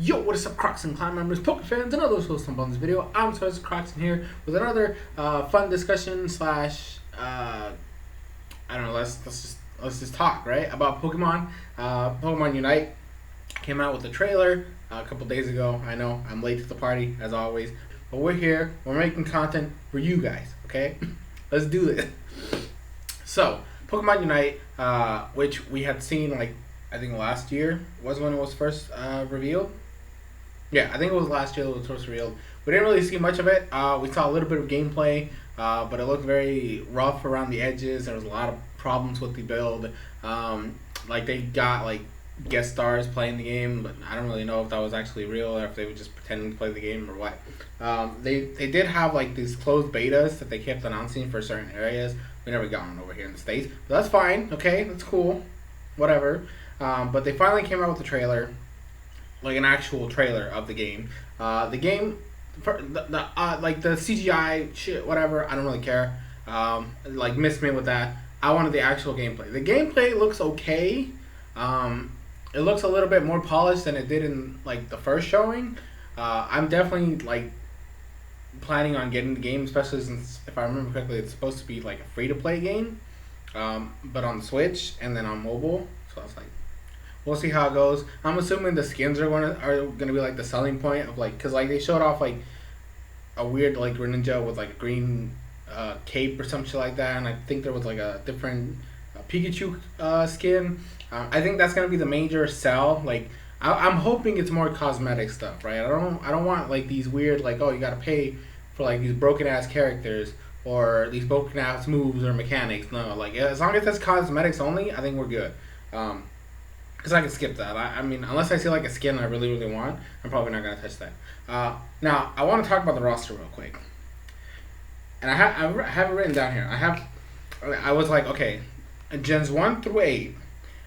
Yo, what is up, Crockxen clan members, Poke fans, and others who listen on this video? I'm SoresanCrockxen here with another fun discussion slash I don't know. Let's just talk about Pokemon. Pokemon Unite came out with a trailer a couple days ago. I know I'm late to the party as always, but we're here. We're making content for you guys. Okay, let's do this. So Pokemon Unite, which we had seen I think last year was when it was first revealed. Yeah, I think it was last year that it was first revealed. We didn't really see much of it. We saw a little bit of gameplay, but it looked very rough around the edges. There was a lot of problems with the build. They got guest stars playing the game, but I don't really know if that was actually real or if they were just pretending to play the game or what. They did have these closed betas that they kept announcing for certain areas. We never got one over here in the States, but that's fine. Okay, that's cool. Whatever. But they finally came out with a trailer. An actual trailer of the game. The game, the CGI shit, whatever. I don't really care. Miss me with that. I wanted the actual gameplay. The gameplay looks okay. It looks a little bit more polished than it did in the first showing. I'm definitely planning on getting the game, especially since, if I remember correctly, it's supposed to be a free to play game, but on Switch and then on mobile. So I was we'll see how it goes. I'm assuming the skins are gonna be the selling point of because they showed off a weird Greninja with a green cape or some shit like that, and I think there was a different Pikachu skin. I think that's gonna be the major sell. I'm hoping it's more cosmetic stuff, right? I don't want these weird oh, you gotta pay for these broken ass characters or these broken ass moves or mechanics. No, as long as that's cosmetics only, I think we're good. Because I can skip that. I mean, unless I see a skin I really, really want, I'm probably not going to touch that. Now, I want to talk about the roster real quick. And I have it written down here. I was okay, Gens 1 through 8,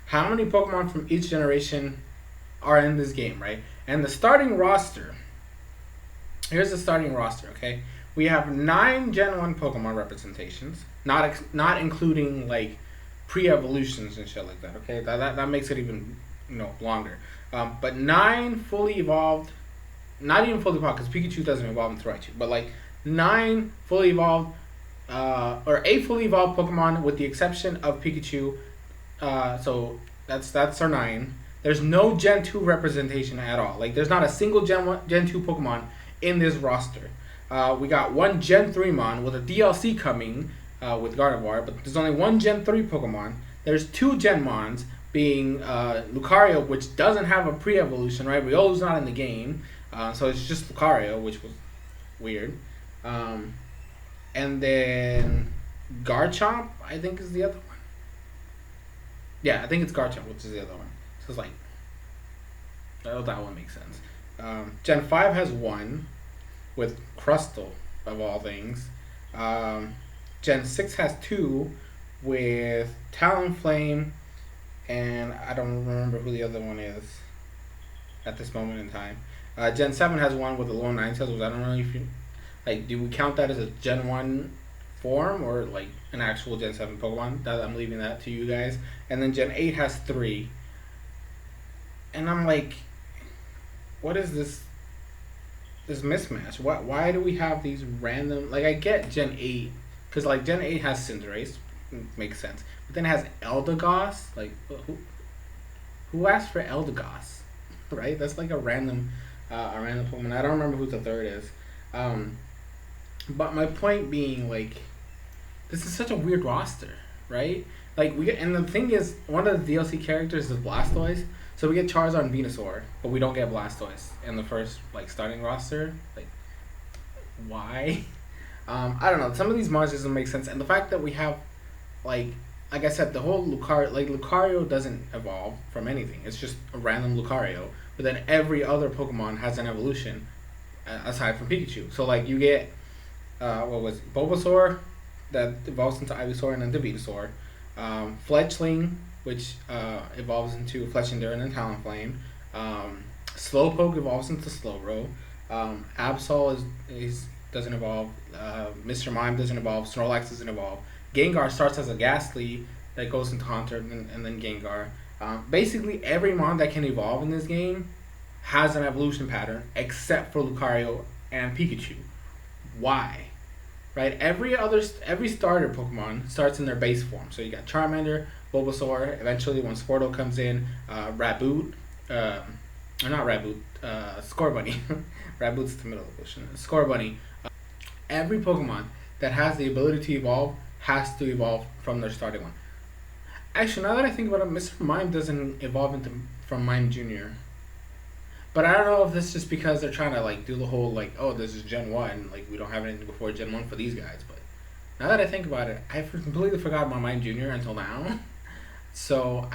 how many Pokemon from each generation are in this game, right? And the starting roster, here's the starting roster, okay? We have 9 Gen 1 Pokemon representations, not including, pre-evolutions and shit like that, okay? That makes it even longer. But 9 fully evolved, not even fully evolved because Pikachu doesn't evolve into Raichu, but 9 fully evolved, or 8 fully evolved Pokemon with the exception of Pikachu. So that's our 9. There's no Gen 2 representation at all. There's not a single Gen 2 Pokemon in this roster. We got 1 Gen 3 Mon with a DLC coming, with Gardevoir, but there's only 1 Gen 3 Pokemon. There's 2 Gen Mons, being Lucario, which doesn't have a pre-evolution, right? Riolu's not in the game, so it's just Lucario, which was weird. And then Garchomp, I think, is the other one. Yeah, I think it's Garchomp, which is the other one. So it's oh, that one makes sense. Gen 5 has 1, with Crustle, of all things. Gen 6 has 2 with Talonflame, and I don't remember who the other one is at this moment in time. Gen 7 has 1 with the low 9 tails, which I don't know if you do we count that as a Gen 1 form or an actual Gen 7 Pokemon? I'm leaving that to you guys. And then Gen 8 has 3. And I'm what is this mismatch? Why do we have these random I get Gen 8 because Gen 8 has Cinderace, makes sense, but then it has Eldegoss. Who asked for Eldegoss, right? That's a random Pokemon. I don't remember who the third is. But my point being this is such a weird roster, right? And the thing is, one of the DLC characters is Blastoise. So we get Charizard and Venusaur, but we don't get Blastoise in the first starting roster. Why? I don't know. Some of these monsters don't make sense, and the fact that we have, like I said, the whole Lucario doesn't evolve from anything. It's just a random Lucario. But then every other Pokemon has an evolution, aside from Pikachu. So you get, Bulbasaur, that evolves into Ivysaur and then to Venusaur. Fletchling, which evolves into Fletchinder and then Talonflame. Slowpoke evolves into Slowbro. Absol doesn't evolve. Mr. Mime doesn't evolve. Snorlax doesn't evolve. Gengar starts as a Ghastly that goes into Haunter and then Gengar. Basically, every mon that can evolve in this game has an evolution pattern except for Lucario and Pikachu. Why? Right? Every starter Pokemon starts in their base form. So you got Charmander, Bulbasaur. Eventually, when Squirtle comes in, Raboot, or not Raboot, Scorbunny. Raboot's the middle evolution. Scorbunny. Every Pokemon that has the ability to evolve has to evolve from their starting one. Actually, now that I think about it, Mr. Mime doesn't evolve from Mime Junior. But I don't know if this is just because they're trying to like do the whole like, oh, this is Gen 1, like we don't have anything before Gen 1 for these guys. But now that I think about it, I completely forgot about Mime Junior until now. So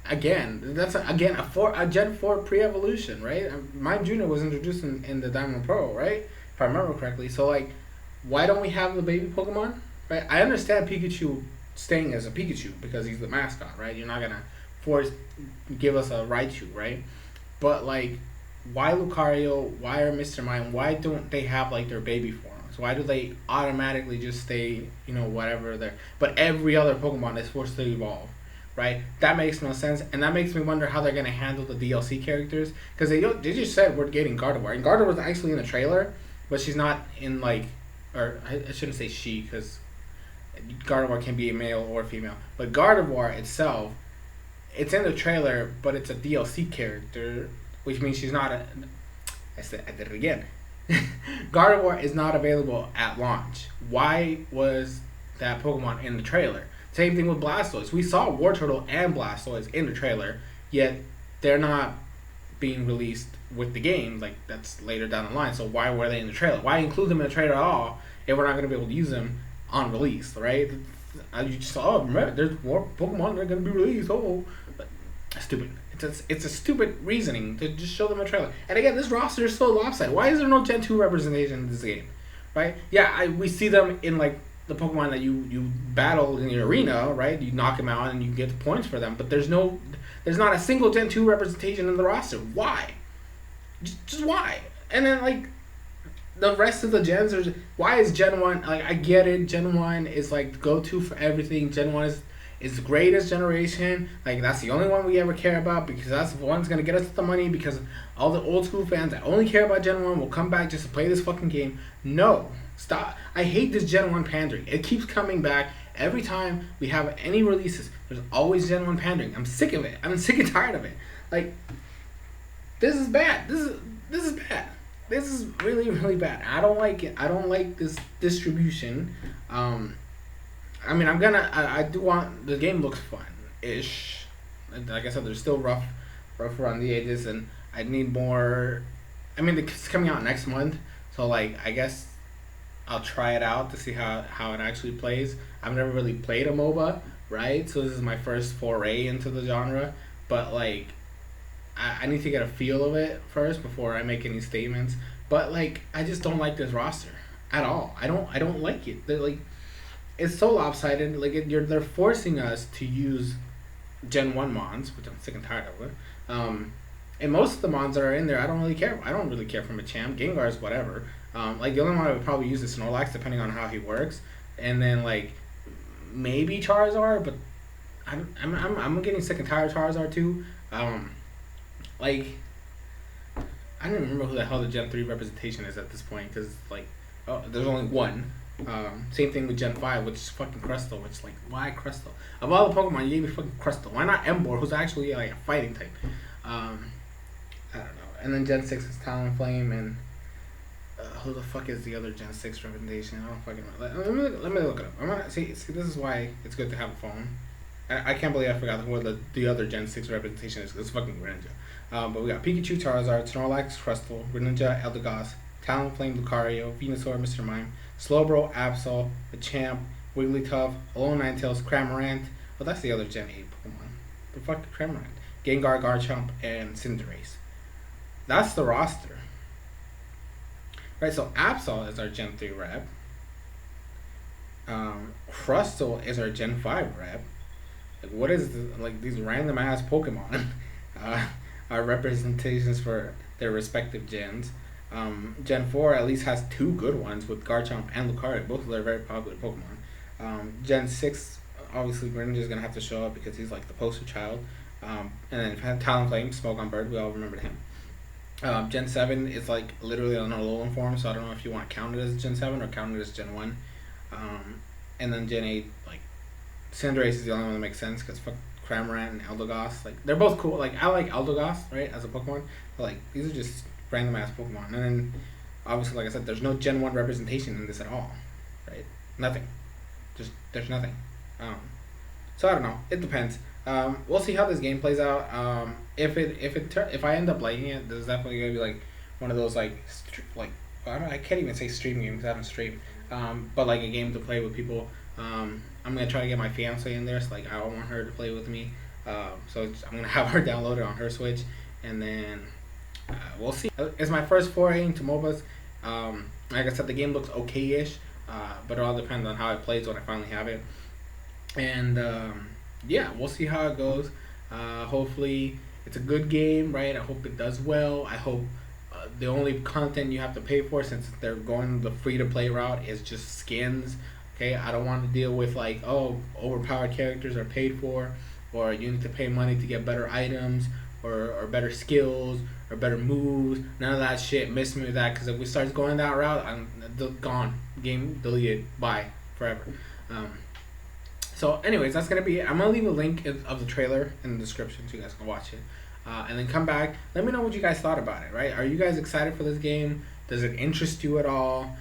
that's a Gen 4 pre-evolution, right? Mime Junior was introduced in the Diamond Pearl, right? If I remember correctly. So like, why don't we have the baby Pokemon? Right? I understand Pikachu staying as a Pikachu because he's the mascot, right? You're not gonna give us a Raichu, right? But like, why Lucario? Why are Mr. Mime? Why don't they have like their baby forms? Why do they automatically just stay, whatever they're? But every other Pokemon is forced to evolve, right? That makes no sense, and that makes me wonder how they're gonna handle the DLC characters because they just said we're getting Gardevoir, and Gardevoir was actually in the trailer, but she's not in like, or I shouldn't say she because Gardevoir can be a male or female, but Gardevoir itself. It's in the trailer, but it's a DLC character, which means she's not a... I did it again. Gardevoir is not available at launch. Why was that Pokemon in the trailer? Same thing with Blastoise. We saw Wartortle and Blastoise in the trailer, yet they're not being released with the game. Like, that's later down the line. So why were they in the trailer? Why include them in the trailer at all if we're not going to be able to use them on release, right? You just saw, remember, there's more Pokemon that are going to be released. But stupid. It's a stupid reasoning to just show them a trailer. And again, this roster is so lopsided. Why is there no Gen 2 representation in this game? Right? Yeah, we see them in like the Pokemon that you battle in the arena, right? You knock them out and you get the points for them. But there's not a single Gen 2 representation in the roster. Why? Just why? And then like the rest of the gens why is Gen 1 like I get it, Gen 1 is like the go-to for everything. Gen 1 is the greatest generation. Like that's the only one we ever care about because that's the one's gonna get us the money because all the old school fans that only care about Gen 1 will come back just to play this fucking game. No. Stop. I hate this Gen 1 pandering. It keeps coming back. Every time we have any releases, there's always Gen 1 pandering. I'm sick of it. I'm sick and tired of it. Like, this is bad. This is bad. This is really, really bad. I don't like it. I don't like this distribution. I mean, I do want, the game looks fun-ish. Like I said, there's still rough around the edges, and I need more. I mean, it's coming out next month, so like, I guess I'll try it out to see how it actually plays. I've never really played a MOBA, right? So this is my first foray into the genre, but like, I need to get a feel of it first before I make any statements. But like, I just don't like this roster at all. I don't like it. They're like, it's so lopsided. Like they're forcing us to use Gen 1 mons, which I'm sick and tired of it. And most of the mons that are in there, I don't really care. I don't really care for Machamp. Gengar's whatever. Like the only one I would probably use is Snorlax, depending on how he works. And then like maybe Charizard, but I'm getting sick and tired of Charizard too. Like, I don't even remember who the hell the Gen 3 representation is at this point, because, like, there's only one. Same thing with Gen 5, which is fucking Crystal, which, like, why Crystal? Of all the Pokemon, you gave me fucking Crystal. Why not Emboar, who's actually, like, a fighting type? I don't know. And then Gen 6 is Talonflame, and who the fuck is the other Gen 6 representation? I don't fucking know. Let me look it up. I'm gonna see, this is why it's good to have a phone. I can't believe I forgot who the other Gen 6 representation is. It's fucking Greninja. But we got Pikachu, Charizard, Snorlax, Crustle, Greninja, Eldegoss, Talonflame, Lucario, Venusaur, Mr. Mime, Slowbro, Absol, Machamp, Wigglytuff, Alolan Ninetales, Cramorant. Well, that's the other Gen 8 Pokemon. The fuck Cramorant. Gengar, Garchomp, and Cinderace. That's the roster. Right, so Absol is our Gen 3 rep. Crustle is our Gen 5 rep. Like, what is this, like these random ass Pokemon are representations for their respective gens. Gen 4 at least has two good ones with Garchomp and Lucario. Both of them are very popular Pokemon. Gen 6, obviously Greninja is going to have to show up because he's like the poster child. And then if you have Talonflame, Smogon Bird, we all remember him. Gen 7 is like literally on a low form, so I don't know if you want to count it as Gen 7 or count it as Gen 1. And then Gen 8, like, Cinderace is the only one that makes sense because fuck Cramorant and Eldegoss. Like, they're both cool. Like, I like Eldegoss, right, as a Pokemon, but like, these are just random ass Pokemon. And then, obviously, like I said, there's no Gen 1 representation in this at all, right? Nothing. Just, there's nothing. So I don't know. It depends. We'll see how this game plays out. If I end up liking it, there's definitely gonna be like one of those like I can't even say stream games because I haven't streamed. But like a game to play with people. I'm gonna try to get my fiance in there. So like I want her to play with me. So I'm gonna have her download it on her Switch, and then we'll see. It's my first foray into MOBAs. Like I said, the game looks okay-ish, but it all depends on how it plays when I finally have it. And yeah, we'll see how it goes. Hopefully it's a good game, right? I hope it does well. I hope the only content you have to pay for, since they're going the free-to-play route, is just skins. Okay, I don't want to deal with like, oh, overpowered characters are paid for, or you need to pay money to get better items, or better skills, or better moves. None of that shit. Miss me with that, because if we start going that route, I'm gone. Game deleted. Bye. Forever. So anyways, that's going to be it. I'm going to leave a link of the trailer in the description so you guys can watch it. And then come back. Let me know what you guys thought about it, right? Are you guys excited for this game? Does it interest you at all?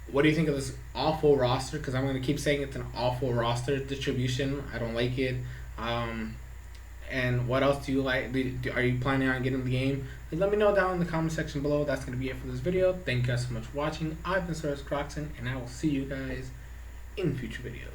What do you think of this awful roster? Because I'm going to keep saying it's an awful roster distribution. I don't like it. And what else do you like? Are you planning on getting the game? Let me know down in the comment section below. That's going to be it for this video. Thank you guys so much for watching. I've been SoresanCrockxen, and I will see you guys in future videos.